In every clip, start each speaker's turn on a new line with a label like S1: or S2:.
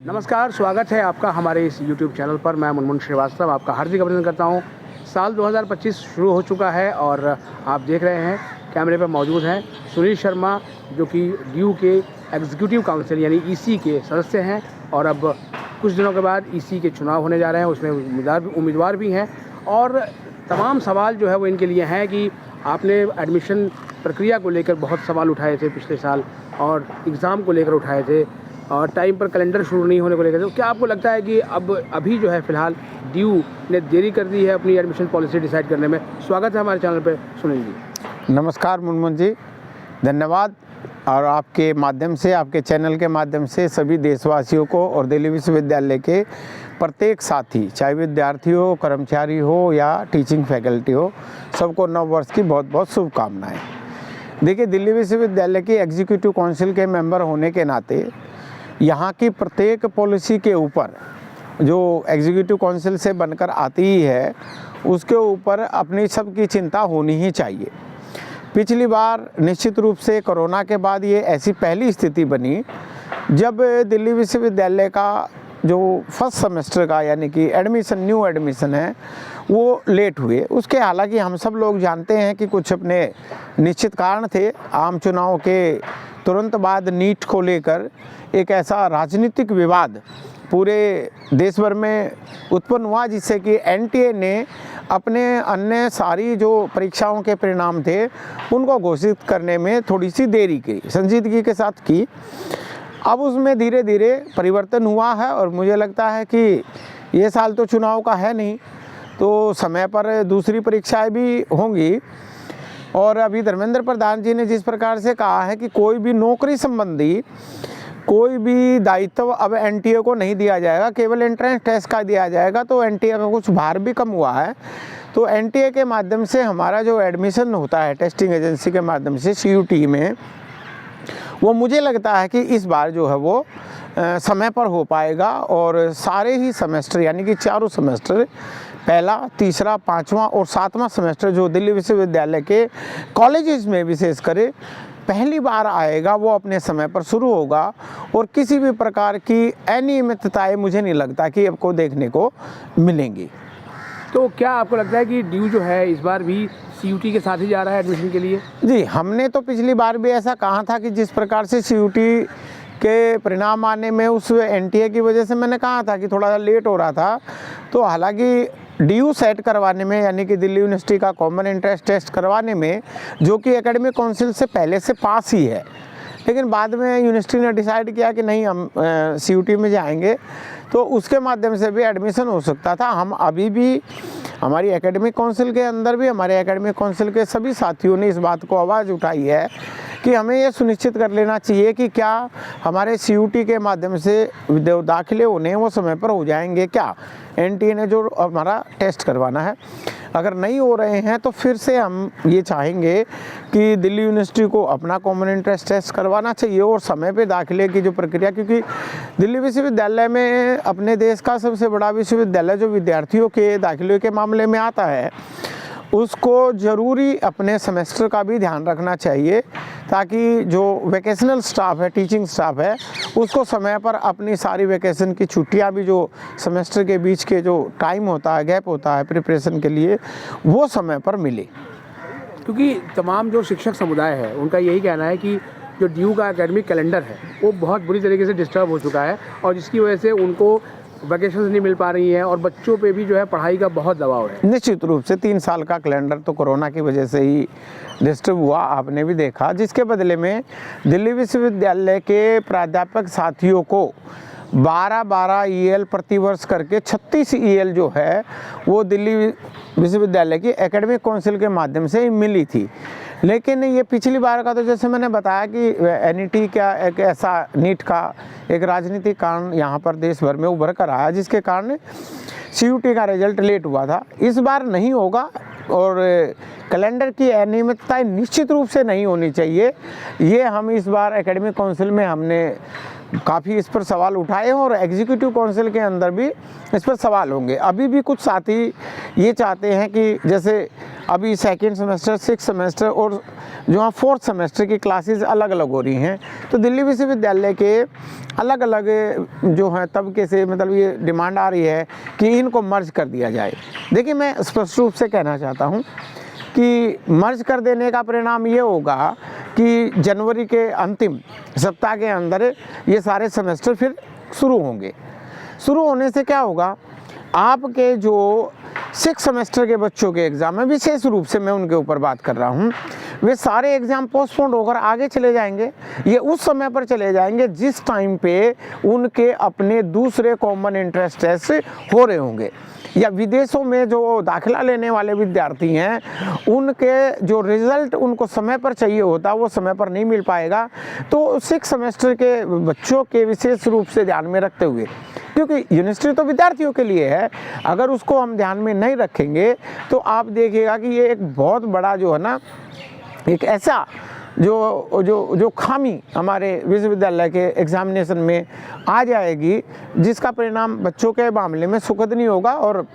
S1: नमस्कार, स्वागत है आपका हमारे इस YouTube चैनल पर। मैं मुनमुन श्रीवास्तव आपका हार्दिक अभिनंदन करता हूं। साल 2025 शुरू हो चुका है और आप देख रहे हैं कैमरे पर मौजूद हैं सुनील शर्मा, जो कि ड्यू के एग्जीक्यूटिव काउंसिल यानी EC के सदस्य हैं और अब कुछ दिनों के बाद EC के चुनाव होने जा रहे हैं, उसमें उम्मीदवार भी हैं और तमाम सवाल जो है वो इनके लिए हैं कि आपने एडमिशन प्रक्रिया को लेकर बहुत सवाल उठाए थे पिछले साल और एग्ज़ाम को लेकर उठाए थे और टाइम पर कैलेंडर शुरू नहीं होने को लेकर। तो क्या आपको लगता है कि अभी जो है फ़िलहाल ड्यू ने देरी कर दी है अपनी एडमिशन पॉलिसी डिसाइड करने में? स्वागत है हमारे चैनल पर सुनील जी।
S2: नमस्कार मुनमुन जी, धन्यवाद। और आपके माध्यम से, आपके चैनल के माध्यम से सभी देशवासियों को और दिल्ली विश्वविद्यालय के प्रत्येक साथी, चाहे विद्यार्थी हो, कर्मचारी हो या टीचिंग फैकल्टी हो, सबको नव वर्ष की बहुत बहुत शुभकामनाएं। देखिए, दिल्ली विश्वविद्यालय की एग्जीक्यूटिव काउंसिल के मेंबर होने के नाते यहाँ की प्रत्येक पॉलिसी के ऊपर जो एग्जीक्यूटिव काउंसिल से बनकर आती ही है, उसके ऊपर अपनी सबकी चिंता होनी ही चाहिए। पिछली बार निश्चित रूप से कोरोना के बाद ये ऐसी पहली स्थिति बनी जब दिल्ली विश्वविद्यालय का जो फर्स्ट सेमेस्टर का यानी कि न्यू एडमिशन है वो लेट हुए। उसके हालांकि हम सब लोग जानते हैं कि कुछ अपने निश्चित कारण थे। आम चुनाव के तुरंत बाद नीट को लेकर एक ऐसा राजनीतिक विवाद पूरे देश भर में उत्पन्न हुआ जिससे कि NTA ने अपने अन्य सारी जो परीक्षाओं के परिणाम थे उनको घोषित करने में थोड़ी सी देरी की, संजीदगी के साथ की। अब उसमें धीरे धीरे परिवर्तन हुआ है और मुझे लगता है कि ये साल तो चुनाव का है नहीं, तो समय पर दूसरी परीक्षाएं भी होंगी। और अभी धर्मेंद्र प्रधान जी ने जिस प्रकार से कहा है कि कोई भी नौकरी संबंधी कोई भी दायित्व अब NTA को नहीं दिया जाएगा, केवल एंट्रेंस टेस्ट का दिया जाएगा, तो NTA का कुछ भार भी कम हुआ है। तो NTA के माध्यम से हमारा जो एडमिशन होता है टेस्टिंग एजेंसी के माध्यम से CUT में, वो मुझे लगता है कि इस बार जो है वो समय पर हो पाएगा और सारे ही सेमेस्टर यानी कि चारों सेमेस्टर, पहला, तीसरा, पाँचवा और सातवां सेमेस्टर जो दिल्ली विश्वविद्यालय के कॉलेजेस में विशेष कर पहली बार आएगा, वो अपने समय पर शुरू होगा और किसी भी प्रकार की अनियमितताएं मुझे नहीं लगता कि आपको देखने को मिलेंगी।
S1: तो क्या आपको लगता है कि ड्यू जो है इस बार भी CUT के साथ ही जा रहा है एडमिशन के लिए?
S2: जी, हमने तो पिछली बार भी ऐसा कहा था कि जिस प्रकार से CUT के परिणाम आने में उस NTA की वजह से मैंने कहा था कि थोड़ा सा लेट हो रहा था, तो हालांकि ड्यू सेट करवाने में यानी कि दिल्ली यूनिवर्सिटी का कॉमन एंट्रेंस टेस्ट करवाने में, जो कि एकेडमिक काउंसिल से पहले से पास ही है, लेकिन बाद में यूनिवर्सिटी ने डिसाइड किया कि नहीं, हम CUT में जाएंगे, तो उसके माध्यम से भी एडमिशन हो सकता था। हम अभी भी हमारी एकेडमिक काउंसिल के अंदर भी हमारे एकेडमिक काउंसिल के सभी साथियों ने इस बात को आवाज़ उठाई है कि हमें ये सुनिश्चित कर लेना चाहिए कि क्या हमारे CUT के माध्यम से दाखिले होने वो समय पर हो जाएंगे क्या। NTA ने जो हमारा टेस्ट करवाना है, अगर नहीं हो रहे हैं तो फिर से हम ये चाहेंगे कि दिल्ली यूनिवर्सिटी को अपना कॉमन एंट्रेंस टेस्ट करवाना चाहिए और समय पे दाखिले की जो प्रक्रिया, क्योंकि दिल्ली विश्वविद्यालय में अपने देश का सबसे बड़ा विश्वविद्यालय जो विद्यार्थियों के दाखिले के मामले में आता है, उसको ज़रूरी अपने सेमेस्टर का भी ध्यान रखना चाहिए ताकि जो वेकेशनल स्टाफ है, टीचिंग स्टाफ है, उसको समय पर अपनी सारी वेकेशन की छुट्टियां भी, जो सेमेस्टर के बीच के जो टाइम होता है, गैप होता है प्रिपरेशन के लिए, वो समय पर मिले।
S1: क्योंकि तमाम जो शिक्षक समुदाय है उनका यही कहना है कि जो ड्यू का एकेडमिक कैलेंडर है वो बहुत बुरी तरीके से डिस्टर्ब हो चुका है और जिसकी वजह से उनको वैकेशंस नहीं मिल पा रही हैं और बच्चों पे भी जो है पढ़ाई का बहुत दबाव है।
S2: निश्चित रूप से 3 साल का कैलेंडर तो कोरोना की वजह से ही डिस्टर्ब हुआ, आपने भी देखा, जिसके बदले में दिल्ली विश्वविद्यालय के प्राध्यापक साथियों को 12-12 EL प्रतिवर्ष करके 36 EL जो है वो दिल्ली विश्वविद्यालय की एकेडमिक काउंसिल के माध्यम से मिली थी। लेकिन ये पिछली बार का तो जैसे मैंने बताया कि NET का एक ऐसा नीट का एक राजनीतिक कारण यहाँ पर देश भर में उभर कर आया, जिसके कारण CUT का रिजल्ट लेट हुआ था। इस बार नहीं होगा और कैलेंडर की अनियमितताएं निश्चित रूप से नहीं होनी चाहिए। ये हम इस बार एकेडमिक काउंसिल में हमने काफ़ी इस पर सवाल उठाए हैं और एग्जीक्यूटिव काउंसिल के अंदर भी इस पर सवाल होंगे। अभी भी कुछ साथी ये चाहते हैं कि जैसे अभी सेकेंड सेमेस्टर, सिक्स सेमेस्टर और जो है फोर्थ सेमेस्टर की क्लासेस अलग अलग हो रही हैं, तो दिल्ली विश्वविद्यालय के अलग अलग जो है तबके से मतलब ये डिमांड आ रही है कि इनको मर्ज कर दिया जाए। देखिए, मैं स्पष्ट रूप से कहना चाहता हूँ कि मर्ज कर देने का परिणाम ये होगा कि जनवरी के अंतिम सप्ताह के अंदर ये सारे सेमेस्टर फिर शुरू होंगे। शुरू होने से क्या होगा, आपके जो सिक्स सेमेस्टर के बच्चों के एग्ज़ाम है, विशेष रूप से मैं उनके ऊपर बात कर रहा हूँ, वे सारे एग्ज़ाम पोस्टपोन होकर आगे चले जाएंगे। ये उस समय पर चले जाएंगे जिस टाइम पे उनके अपने दूसरे कॉमन इंटरेस्ट टेस्ट हो रहे होंगे, या विदेशों में जो दाखिला लेने वाले विद्यार्थी हैं उनके जो रिज़ल्ट उनको समय पर चाहिए होता वो समय पर नहीं मिल पाएगा। तो सिक्स सेमेस्टर के बच्चों के विशेष रूप से ध्यान में रखते हुए, क्योंकि यूनिवर्सिटी तो विद्यार्थियों के लिए है, अगर उसको हम ध्यान में नहीं रखेंगे तो आप देखिएगा कि ये एक बहुत बड़ा जो है ना, एक ऐसा जो खामी हमारे विश्वविद्यालय के एग्जामिनेशन में आ जाएगी जिसका परिणाम बच्चों के मामले में सुखद नहीं होगा। और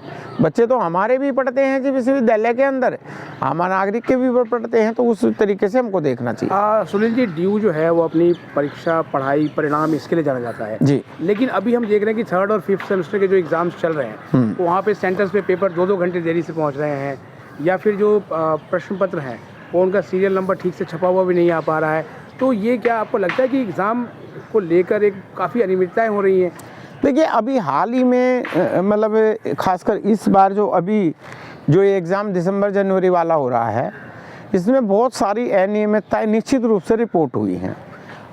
S2: बच्चे तो हमारे भी पढ़ते हैं जी विश्वविद्यालय के अंदर, हमारे नागरिक के भी पढ़ते हैं, तो उस तरीके से हमको देखना चाहिए।
S1: सुनील जी, ड्यू जो है वो अपनी परीक्षा, पढ़ाई, परिणाम इसके लिए जाना जाता है
S2: जी,
S1: लेकिन अभी हम देख रहे हैं कि थर्ड और फिफ्थ सेमेस्टर के जो एग्ज़ाम्स चल रहे हैं तो वहाँ पे सेंटर्स पे पेपर 2-2 घंटे देरी से पहुँच रहे हैं, या फिर जो प्रश्न पत्र हैं वो उनका सीरियल नंबर ठीक से छपा हुआ भी नहीं आ पा रहा है। तो ये क्या आपको लगता है कि एग्ज़ाम को लेकर एक काफ़ी अनियमितताएँ हो रही हैं?
S2: देखिए, अभी हाल ही में मतलब खासकर इस बार जो ये एग्ज़ाम दिसंबर जनवरी वाला हो रहा है, इसमें बहुत सारी अनियमितताएँ निश्चित रूप से रिपोर्ट हुई हैं।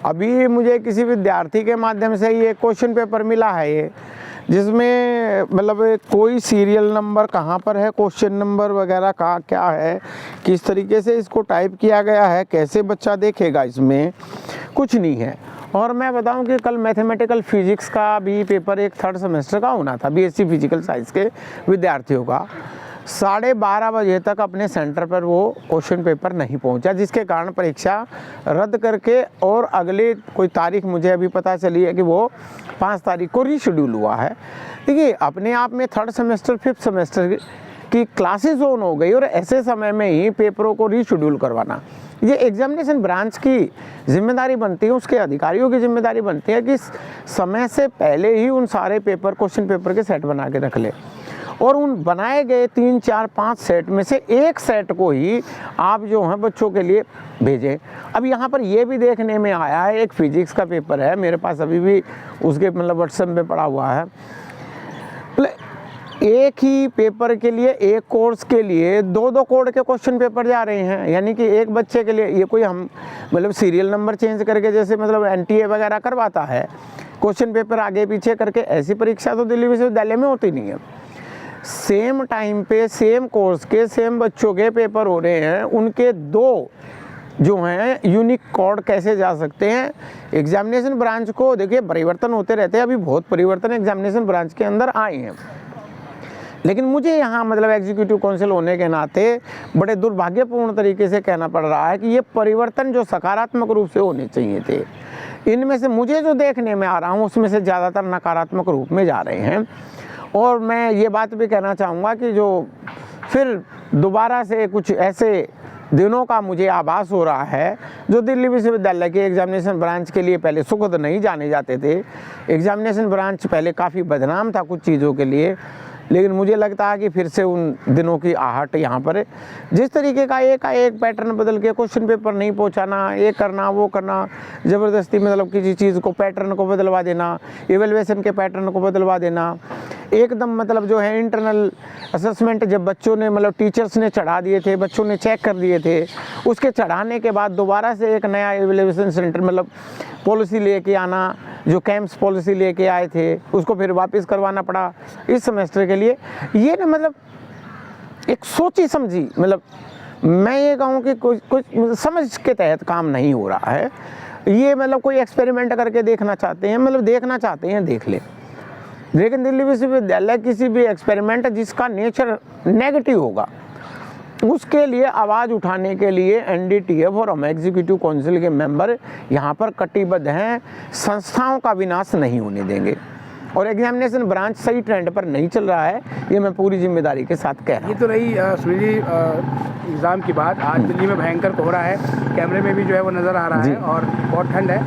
S2: अभी मुझे किसी विद्यार्थी के माध्यम से ये क्वेश्चन पेपर मिला है ये, जिसमें मतलब कोई सीरियल नंबर कहाँ पर है, क्वेश्चन नंबर वगैरह कहाँ क्या है, किस तरीके से इसको टाइप किया गया है, कैसे बच्चा देखेगा, इसमें कुछ नहीं है। और मैं बताऊं कि कल मैथमेटिकल फिजिक्स का भी पेपर एक थर्ड सेमेस्टर का होना था, बीएससी फिजिकल साइंस के विद्यार्थियों का, 12:30 बजे तक अपने सेंटर पर वो क्वेश्चन पेपर नहीं पहुंचा, जिसके कारण परीक्षा रद्द करके और अगले कोई तारीख मुझे अभी पता चली है कि वो 5 तारीख को रीशेड्यूल हुआ है। देखिए, अपने आप में थर्ड सेमेस्टर फिफ्थ सेमेस्टर की क्लासेस ऑन हो गई और ऐसे समय में ही पेपरों को रीशेड्यूल करवाना, ये एग्जामिनेशन ब्रांच की जिम्मेदारी बनती है, उसके अधिकारियों की जिम्मेदारी बनती है कि समय से पहले ही उन सारे पेपर, क्वेश्चन पेपर के सेट बना के रख ले, और उन बनाए गए 3, 4, 5 सेट में से एक सेट को ही आप जो हैं बच्चों के लिए भेजें। अब यहाँ पर ये भी देखने में आया है, एक फिजिक्स का पेपर है मेरे पास, अभी भी उसके मतलब व्हाट्सएप में पड़ा हुआ है, एक ही पेपर के लिए, एक कोर्स के लिए 2-2 कोड के क्वेश्चन पेपर जा रहे हैं। यानी कि एक बच्चे के लिए ये कोई हम मतलब सीरियल नंबर चेंज करके जैसे मतलब एनटीए वगैरह करवाता है, क्वेश्चन पेपर आगे पीछे करके, ऐसी परीक्षा तो दिल्ली विश्वविद्यालय में होती नहीं है। सेम टाइम पे सेम कोर्स के सेम बच्चों के पेपर हो रहे हैं, उनके 2 जो हैं यूनिक कोड कैसे जा सकते हैं। एग्जामिनेशन ब्रांच को देखिए, परिवर्तन होते रहते हैं, अभी बहुत परिवर्तन एग्जामिनेशन ब्रांच के अंदर आए हैं, लेकिन मुझे यहाँ मतलब एग्जीक्यूटिव काउंसिल होने के नाते बड़े दुर्भाग्यपूर्ण तरीके से कहना पड़ रहा है कि ये परिवर्तन जो सकारात्मक रूप से होने चाहिए थे, इनमें से मुझे जो देखने में आ रहा हूँ उसमें से ज़्यादातर नकारात्मक रूप में जा रहे हैं। और मैं ये बात भी कहना चाहूँगा कि जो फिर दोबारा से कुछ ऐसे दिनों का मुझे आभास हो रहा है जो दिल्ली विश्वविद्यालय के एग्जामिनेशन ब्रांच के लिए पहले सुखद नहीं जाने जाते थे। एग्जामिनेशन ब्रांच पहले काफ़ी बदनाम था कुछ चीज़ों के लिए, लेकिन मुझे लगता है कि फिर से उन दिनों की आहट यहाँ पर जिस तरीके का एक पैटर्न बदल के क्वेश्चन पेपर नहीं पहुँचाना, ये करना वो करना, ज़बरदस्ती मतलब किसी चीज़ को पैटर्न को बदलवा देना, इवेल्युएशन के पैटर्न को बदलवा देना, एकदम मतलब जो है इंटरनल असेसमेंट जब बच्चों ने मतलब टीचर्स ने चढ़ा दिए थे, बच्चों ने चेक कर दिए थे, उसके चढ़ाने के बाद दोबारा से एक नया इवेल्युएशन सेंटर मतलब पॉलिसी लेके आना, जो कैंप्स पॉलिसी लेके आए थे उसको फिर वापस करवाना पड़ा इस सेमेस्टर के लिए। ये ना मतलब एक सोची समझी, मतलब मैं ये कहूँ कि कुछ समझ के तहत काम नहीं हो रहा है। ये मतलब कोई एक्सपेरिमेंट करके देखना चाहते हैं, मतलब देखना चाहते हैं देख ले, लेकिन दिल्ली विश्वविद्यालय किसी भी एक्सपेरिमेंट जिसका नेचर नेगेटिव होगा उसके लिए आवाज़ उठाने के लिए एनडीटीएफ और हम एग्जीक्यूटिव काउंसिल के मेंबर यहाँ पर कटिबद्ध हैं। संस्थाओं का विनाश नहीं होने देंगे और एग्जामिनेशन ब्रांच सही ट्रेंड पर नहीं चल रहा है, ये मैं पूरी जिम्मेदारी के साथ कह रहा हूँ।
S1: ये तो रही सुनील जी एग्ज़ाम की बात। आज दिल्ली में भयंकर कोहरा है, कैमरे में भी जो है वो नज़र आ रहा है और बहुत ठंड है।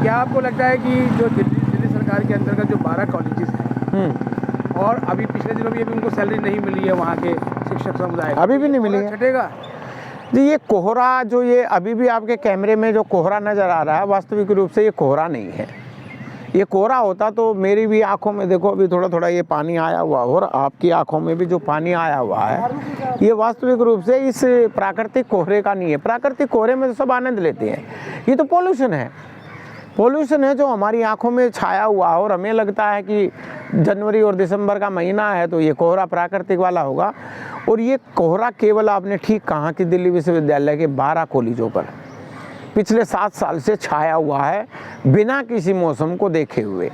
S1: क्या आपको लगता है कि जो दिल्ली सरकार के अंतर्गत जो 12 कॉलेजेस हैं और अभी पिछले दिनों में अभी उनको सैलरी नहीं मिली है वहाँ के शिक्षक समुदाय,
S2: अभी भी नहीं मिली है,
S1: छटेगा
S2: जी? ये कोहरा जो ये अभी भी आपके कैमरे में जो कोहरा नज़र आ रहा है, वास्तविक रूप से ये कोहरा नहीं है। ये कोहरा होता तो मेरी भी आंखों में देखो अभी थोड़ा थोड़ा ये पानी आया हुआ, और आपकी आंखों में भी जो पानी आया हुआ है, ये वास्तविक रूप से इस प्राकृतिक कोहरे का नहीं है। प्राकृतिक कोहरे में तो सब आनंद लेते हैं, ये तो पोल्यूशन है। पोल्यूशन है जो हमारी आंखों में छाया हुआ, और हमें लगता है कि जनवरी और दिसंबर का महीना है तो ये कोहरा प्राकृतिक वाला होगा। और ये कोहरा केवल आपने ठीक कहा कि दिल्ली विश्वविद्यालय के 12 कॉलेजों पर पिछले 7 साल से छाया हुआ है, बिना किसी मौसम को देखे हुए।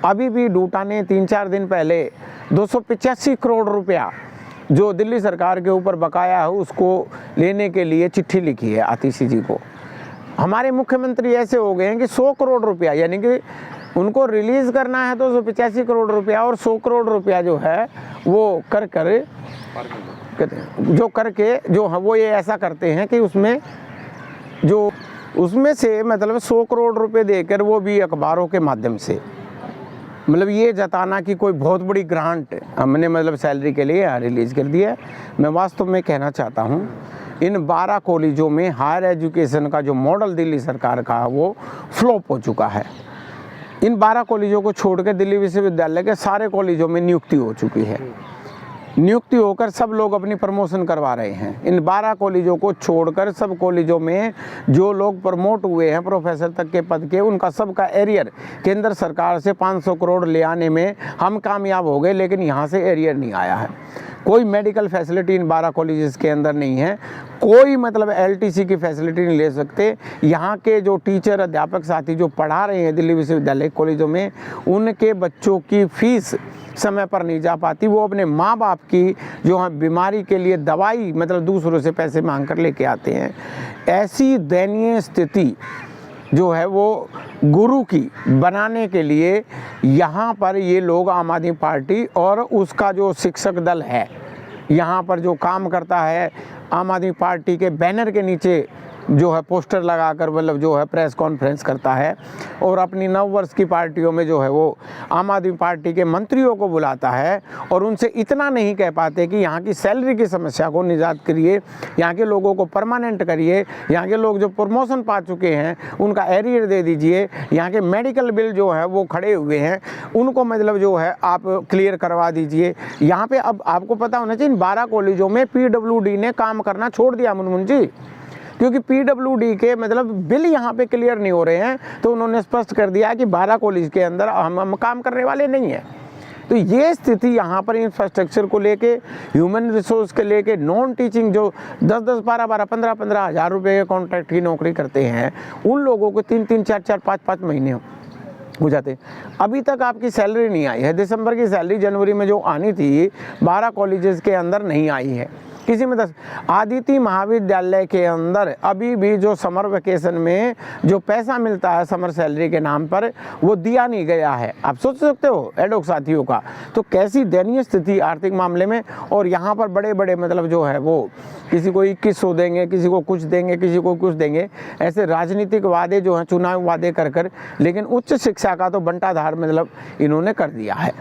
S2: अभी भी डूटा ने 3-4 दिन पहले 285 करोड़ रुपया जो दिल्ली सरकार के ऊपर बकाया है उसको लेने के लिए चिट्ठी लिखी है आतिशी जी को। हमारे मुख्यमंत्री ऐसे हो गए हैं कि 100 करोड़ रुपया, यानी कि उनको रिलीज़ करना है 285 करोड़ रुपया, और 100 करोड़ रुपया जो है वो करके जो है वो ये ऐसा करते हैं कि उसमें से मतलब 100 करोड़ रुपए देकर वो भी अखबारों के माध्यम से, मतलब ये जताना कि कोई बहुत बड़ी ग्रांट हमने मतलब सैलरी के लिए रिलीज़ कर दिया है। मैं वास्तव में कहना चाहता हूँ इन 12 कॉलेजों में हायर एजुकेशन का जो मॉडल दिल्ली सरकार का वो फ्लॉप हो चुका है। इन 12 कॉलेजों को छोड़कर दिल्ली विश्वविद्यालय के सारे कॉलेजों में नियुक्ति हो चुकी है। नियुक्ति होकर सब लोग अपनी प्रमोशन करवा रहे हैं। इन 12 कॉलेजों को छोड़कर सब कॉलेजों में जो लोग प्रमोट हुए हैं प्रोफेसर तक के पद के, उनका सबका एरियर केंद्र सरकार से 500 करोड़ ले आने में हम कामयाब हो गए, लेकिन यहाँ से एरियर नहीं आया है। कोई मेडिकल फैसिलिटी इन 12 कॉलेजेस के अंदर नहीं है, कोई मतलब एलटीसी की फैसिलिटी नहीं ले सकते। यहाँ के जो टीचर अध्यापक साथी जो पढ़ा रहे हैं दिल्ली विश्वविद्यालय कॉलेजों में, उनके बच्चों की फीस समय पर नहीं जा पाती। वो अपने माँ बाप की जो है बीमारी के लिए दवाई मतलब दूसरों से पैसे मांग कर लेके आते हैं। ऐसी दयनीय स्थिति जो है वो गुरु की बनाने के लिए यहाँ पर ये लोग आम आदमी पार्टी और उसका जो शिक्षक दल है यहाँ पर जो काम करता है, आम आदमी पार्टी के बैनर के नीचे जो है पोस्टर लगाकर मतलब जो है प्रेस कॉन्फ्रेंस करता है, और अपनी 9 वर्ष की पार्टियों में जो है वो आम आदमी पार्टी के मंत्रियों को बुलाता है और उनसे इतना नहीं कह पाते कि यहाँ की सैलरी की समस्या को निजात करिए, यहाँ के लोगों को परमानेंट करिए, यहाँ के लोग जो प्रमोशन पा चुके हैं उनका एरियर दे दीजिए, यहाँ के मेडिकल बिल जो है वो खड़े हुए हैं उनको मतलब जो है आप क्लियर करवा दीजिए। यहाँ पे अब आपको पता होना चाहिए इन 12 कॉलेजों में PWD ने काम करना छोड़ दिया मुनमुन जी, क्योंकि PWD के मतलब बिल यहाँ पे क्लियर नहीं हो रहे हैं, तो उन्होंने स्पष्ट कर दिया कि 12 कॉलेज के अंदर हम काम करने वाले नहीं हैं। तो ये स्थिति यहाँ पर इंफ्रास्ट्रक्चर को लेके, ह्यूमन रिसोर्स के लेके, नॉन टीचिंग जो 10-10, 12-12, 15-15 हज़ार रुपये के कॉन्ट्रैक्ट की नौकरी करते हैं, उन लोगों को 3-3, 4-4, 5-5 महीने हो जाते। अभी तक आपकी सैलरी नहीं आई है। दिसंबर की सैलरी जनवरी में जो आनी थी 12 कॉलेजेस के अंदर नहीं आई है, किसी में 10। आदित्य महाविद्यालय के अंदर अभी भी जो समर वेकेशन में जो पैसा मिलता है समर सैलरी के नाम पर वो दिया नहीं गया है। आप सोच सकते हो एडोक साथियों का, तो कैसी दयनीय स्थिति आर्थिक मामले में। और यहाँ पर बड़े बड़े मतलब जो है वो किसी को 2100 देंगे, किसी को कुछ देंगे, किसी को कुछ देंगे, ऐसे राजनीतिक वादे जो हैं चुनाव वादे कर, लेकिन उच्च शिक्षा का तो बंटाधार मतलब इन्होंने कर दिया है।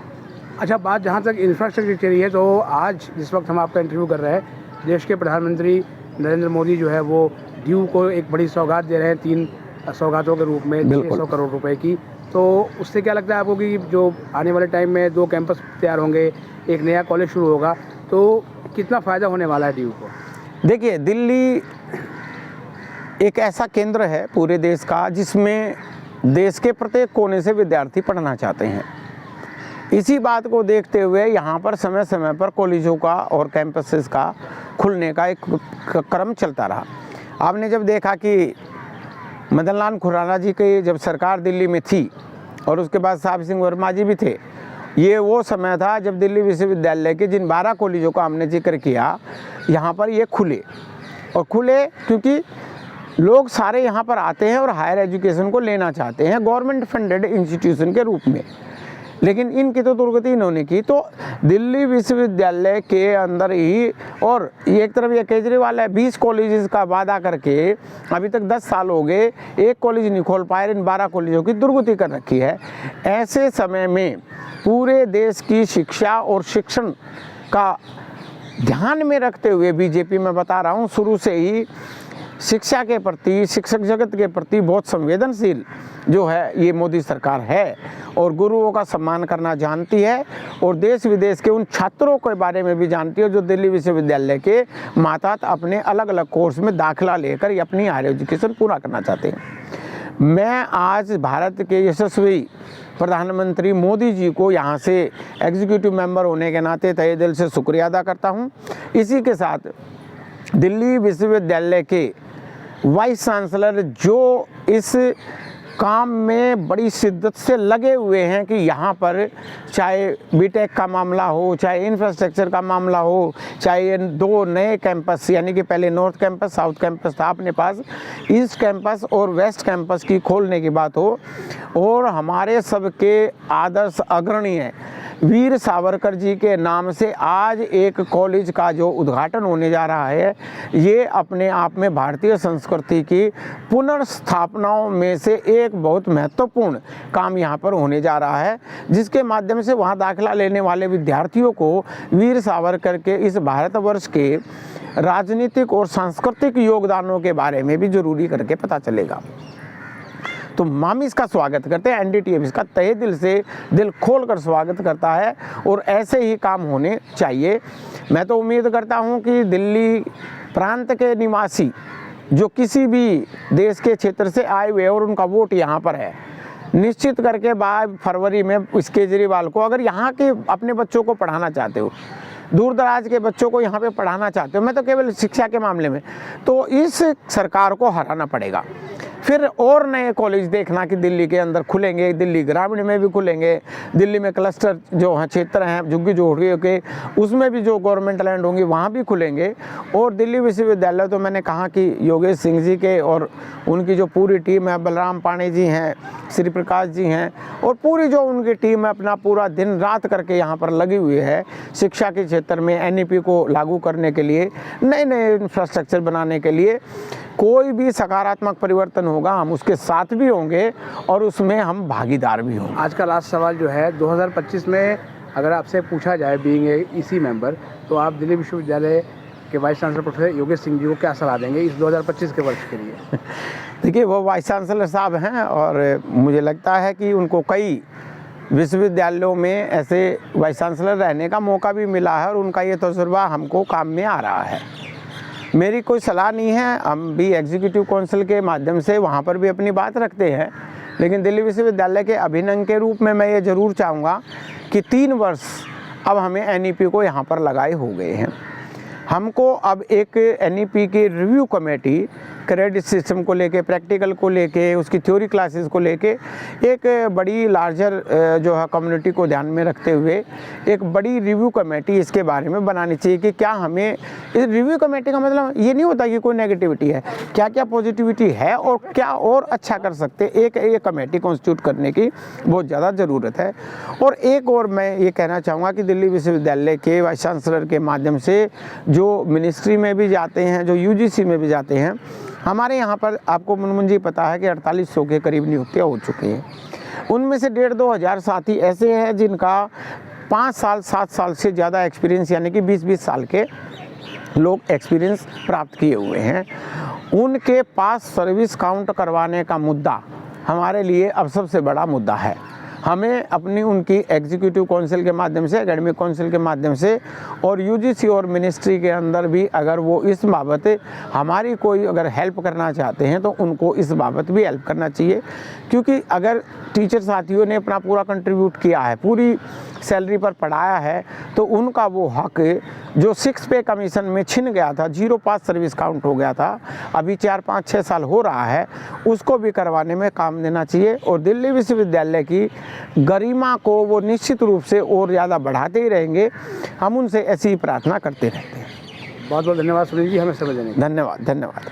S1: अच्छा, बात जहाँ तक इंफ्रास्ट्रक्चर की रही है, तो आज जिस वक्त हम आपका इंटरव्यू कर रहे हैं, देश के प्रधानमंत्री नरेंद्र मोदी जो है वो ड्यू को एक बड़ी सौगात दे रहे हैं, 3 सौगातों के रूप में 600 करोड़ रुपए की। तो उससे क्या लगता है आपको कि जो आने वाले टाइम में 2 कैंपस तैयार होंगे, एक नया कॉलेज शुरू होगा, तो कितना फ़ायदा होने वाला है ड्यू को? देखिए,
S2: दिल्ली एक ऐसा केंद्र है पूरे देश का जिसमें देश के प्रत्येक कोने से विद्यार्थी पढ़ना चाहते हैं। इसी बात को देखते हुए यहाँ पर समय समय पर कॉलेजों का और कैंपसेस का खुलने का एक क्रम चलता रहा। आपने जब देखा कि मदन लाल खुराना जी की जब सरकार दिल्ली में थी और उसके बाद साहब सिंह वर्मा जी भी थे, ये वो समय था जब दिल्ली विश्वविद्यालय के जिन 12 कॉलेजों का हमने जिक्र किया, यहाँ पर ये खुले, और खुले क्योंकि लोग सारे यहाँ पर आते हैं और हायर एजुकेशन को लेना चाहते हैं गवर्नमेंट फंडेड इंस्टीट्यूशन के रूप में। लेकिन इनकी तो दुर्गति इन्होंने की, तो दिल्ली विश्वविद्यालय के अंदर ही, और एक तरफ ये केजरीवाल है 20 कॉलेजेस का वादा करके अभी तक 10 साल हो गए, एक कॉलेज नहीं खोल पाए, इन 12 कॉलेजों की दुर्गति कर रखी है। ऐसे समय में पूरे देश की शिक्षा और शिक्षण का ध्यान में रखते हुए बीजेपी, मैं बता रहा हूँ, शुरू से ही शिक्षा के प्रति, शिक्षक जगत के प्रति बहुत संवेदनशील जो है ये मोदी सरकार है, और गुरुओं का सम्मान करना जानती है, और देश विदेश के उन छात्रों के बारे में भी जानती है जो दिल्ली विश्वविद्यालय के मातहत अपने अलग अलग कोर्स में दाखिला लेकर अपनी हायर एजुकेशन पूरा करना चाहते हैं। मैं आज भारत के यशस्वी प्रधानमंत्री मोदी जी को यहाँ से एग्जीक्यूटिव मेंबर होने के नाते तहे दिल से शुक्रिया अदा करता हूँ। इसी के साथ दिल्ली विश्वविद्यालय के वाइस चांसलर जो इस काम में बड़ी शिद्दत से लगे हुए हैं कि यहाँ पर चाहे बीटेक का मामला हो, चाहे इंफ्रास्ट्रक्चर का मामला हो, चाहे 2 नए कैंपस, यानी कि पहले नॉर्थ कैंपस, साउथ कैंपस था अपने पास, ईस्ट कैंपस और वेस्ट कैंपस की खोलने की बात हो, और हमारे सबके आदर्श अग्रणी हैं वीर सावरकर जी के नाम से आज एक कॉलेज का जो उद्घाटन होने जा रहा है, ये अपने आप में भारतीय संस्कृति की पुनर्स्थापनाओं में से एक बहुत महत्वपूर्ण काम यहाँ पर होने जा रहा है, जिसके माध्यम से वहाँ दाखिला लेने वाले विद्यार्थियों को वीर सावरकर के इस भारतवर्ष के राजनीतिक और सांस्कृतिक योगदानों के बारे में भी जरूरी करके पता चलेगा। तो हम इसका स्वागत करते हैं, एनडीटीवी इसका तहे दिल से दिल खोल कर स्वागत करता है, और ऐसे ही काम होने चाहिए। मैं तो उम्मीद करता हूं कि दिल्ली प्रांत के निवासी जो किसी भी देश के क्षेत्र से आए हुए और उनका वोट यहाँ पर है, निश्चित करके 22 फरवरी में इस केजरीवाल को, अगर यहाँ के अपने बच्चों को पढ़ाना चाहते हो, दूर दराज के बच्चों को यहाँ पे पढ़ाना चाहते हो, मैं तो केवल शिक्षा के मामले में, तो इस सरकार को हराना पड़ेगा। फिर और नए कॉलेज देखना कि दिल्ली के अंदर खुलेंगे, दिल्ली ग्रामीण में भी खुलेंगे, दिल्ली में क्लस्टर जो हैं क्षेत्र हैं झुग्गी झोपड़ियों के, उसमें भी जो गवर्नमेंट लैंड होंगी वहाँ भी खुलेंगे। और दिल्ली विश्वविद्यालय तो मैंने कहा कि योगेश सिंह जी के और उनकी जो पूरी टीम है, बलराम पांडे जी हैं, श्री प्रकाश जी हैं, और पूरी जो उनकी टीम है अपना पूरा दिन रात करके यहाँ पर लगी हुई है शिक्षा के क्षेत्र में एनईपी को लागू करने के लिए, नए नए इंफ्रास्ट्रक्चर बनाने के लिए। कोई भी सकारात्मक परिवर्तन होगा हम उसके साथ भी होंगे और उसमें हम भागीदार भी होंगे।
S1: आज का लास्ट सवाल जो है, 2025 में अगर आपसे पूछा जाए बीइंग ए ईसी मेंबर, तो आप दिल्ली विश्वविद्यालय के vice chancellor professor Yogesh Singh ji को क्या सलाह देंगे इस 2025 के वर्ष के लिए?
S2: देखिए, वो वाइस चांसलर साहब हैं और मुझे लगता है कि उनको कई विश्वविद्यालयों में ऐसे वाइस चांसलर रहने का मौका भी मिला है और उनका ये तजुर्बा हमको काम में आ रहा है। मेरी कोई सलाह नहीं है, हम भी एग्जीक्यूटिव काउंसिल के माध्यम से वहाँ पर भी अपनी बात रखते हैं, लेकिन दिल्ली विश्वविद्यालय के अभिनंग के रूप में मैं ये ज़रूर चाहूँगा कि 3 वर्ष अब हमें एनईपी को यहाँ पर लगाए हो गए हैं। हमको अब एक एनईपी की रिव्यू कमेटी क्रेडिट सिस्टम को लेके, प्रैक्टिकल को लेके, उसकी थ्योरी क्लासेस को लेके एक बड़ी लार्जर जो है कम्युनिटी को ध्यान में रखते हुए एक बड़ी रिव्यू कमेटी इसके बारे में बनानी चाहिए कि क्या हमें इस रिव्यू कमेटी का मतलब ये नहीं होता कि कोई नेगेटिविटी है, क्या क्या पॉजिटिविटी है और क्या और अच्छा कर सकते, एक कमेटी कॉन्स्टिट्यूट करने की बहुत ज़्यादा ज़रूरत है। और एक और मैं ये कहना चाहूँगा कि दिल्ली विश्वविद्यालय के वाइस चांसलर के माध्यम से जो मिनिस्ट्री में भी जाते हैं, जो यूजीसी में भी जाते हैं, हमारे यहाँ पर आपको मुनमुन जी पता है कि 4800 के करीब नियुक्तियाँ हो चुकी हैं। उनमें से 1,500-2 हज़ार साथी ऐसे हैं जिनका 5 साल 7 साल से ज़्यादा एक्सपीरियंस, यानी कि 20-20 साल के लोग एक्सपीरियंस प्राप्त किए हुए हैं। उनके पास सर्विस काउंट करवाने का मुद्दा हमारे लिए अब सबसे बड़ा मुद्दा है। हमें अपनी उनकी एग्जीक्यूटिव काउंसिल के माध्यम से, एकेडमिक काउंसिल के माध्यम से और यूजीसी और मिनिस्ट्री के अंदर भी अगर वो इस बाबत हमारी कोई अगर हेल्प करना चाहते हैं तो उनको इस बाबत भी हेल्प करना चाहिए, क्योंकि अगर टीचर साथियों ने अपना पूरा कंट्रीब्यूट किया है, पूरी सैलरी पर पढ़ाया है, तो उनका वो हक जो 6 पे कमीशन में छिन गया था, 0 पास सर्विस काउंट हो गया था, अभी 4-5-6 साल हो रहा है, उसको भी करवाने में काम देना चाहिए। और दिल्ली विश्वविद्यालय की गरिमा को वो निश्चित रूप से और ज़्यादा बढ़ाते ही रहेंगे। हम उनसे ऐसी ही प्रार्थना करते रहते हैं।
S1: बहुत बहुत धन्यवाद सुनील जी, हमें समय देने के लिए।
S2: धन्यवाद।